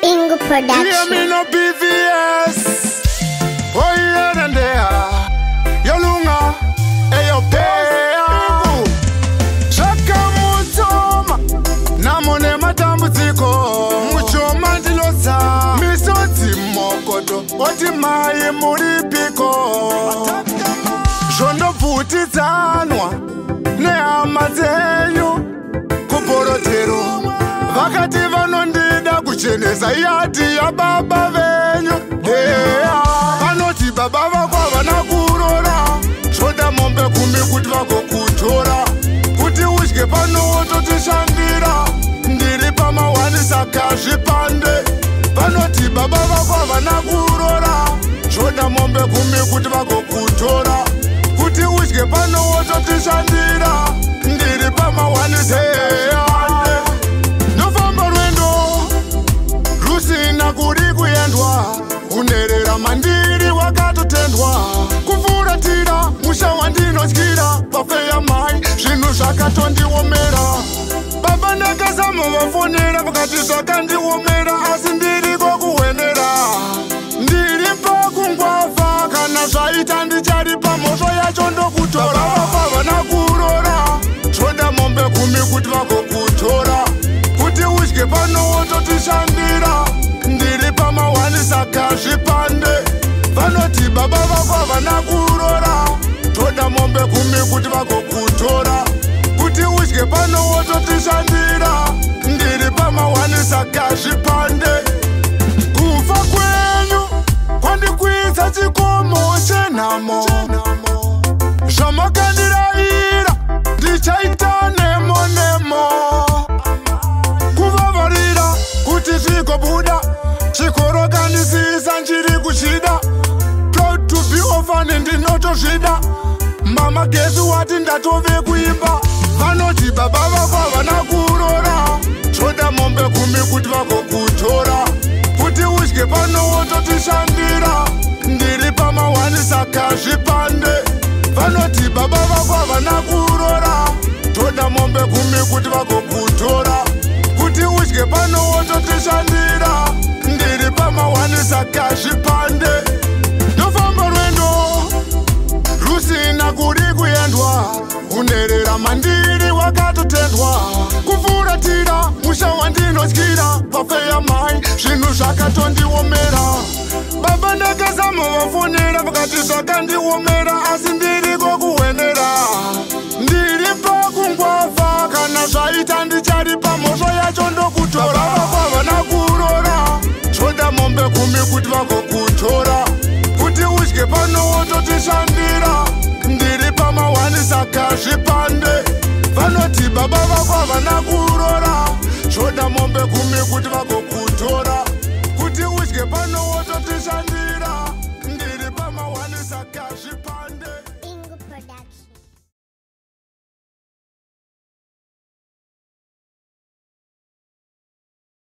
Ingo Production. Hear me no BVS. Oh yeah, and there. Yo lunga, yo pea. Shaka mutoma, namone matambutiko. Mucho mandilosa, misoti mokoto. Oti maye muripiko. Shondo puti zanwa, ne amazenyu. Kuporotero, vakati vanondida kuchenesa yati ya baba venyu. Vanoti baba vako havana kurora, shoda mombe kumi kuti vagokutora. Kuti udye pano wototishandira, ndiri pamawani saka zvipande. Vanoti baba vako havana kurora, shoda mombe kumi kuti vagokutora. Kuti udye pano wototishandira, ndiri pamawani saka. Ndofamba rwendo rusina kuri kuyendwa, unerera mandiri wakatotendwa. Kufuratira musha wandinotyira, pafeya mai zvinhu zvakatondiomera. Baba ndakazama vafonera vakati zvakandiomera, asi ndiriko kuhwenera. Ndiri pakungwavha, kana zvaita ndichari pamhosva yacho ndokutora. Baba havana kurora, zvoda mombe kumi kuti vagokutora. Kuti udye pano wototishandira, ndiri pamawani saka zvipande. Vanoti baba vako havana kurora, toda mombe kumi kuti vagokutora. Kuti udye pano wototishandira, ndiri pamawani saka zvipande. Kufa kwenyu kwandikwidza chikomo chenhamo, zvamakandirayira ndichaita nemo nemo. Kuvavarira kuti zvigobuda, chikoro kanisisa nchiri kuchida. Proud to be orphan ndinotozvida, mama gesi wati ndatove kuimba. Vanoti baba vako havana kurora, zvoda mombe kumi kuti vagokutora. Kuti udye pano wototishandira, ndiri pamawani saka zvipande. Vanoti baba vako havana kurora, toda mombe kumi kuti vagokutora. Kuti udye pano wototishandira, ndiri pamawani saka zvipande. Ndofamba rwendo rusina kuri kuyendwa, unerera mandiri wakatotendwa. Kufuratira musha wandinotyira, pafeya mai zvinhu zvakatondiomera. Baba ndakazama vafonera vakati zvakandiomera, asi ndiriko kuhwenera. Ndiri pakungwavha, kana zvaita ndichari pamhosva yacho ndokutora. Baba vako havana kurora, zvoda mombe kumi kuti vagokutora. Kuti udye pano wototishandira, ndiri pamawani saka zvipande. Vanoti baba vako havana kurora, zvoda mombe kumi kuti vagokutora. Kuti udye pano wototishandira, ndiri pamawani saka zvipande.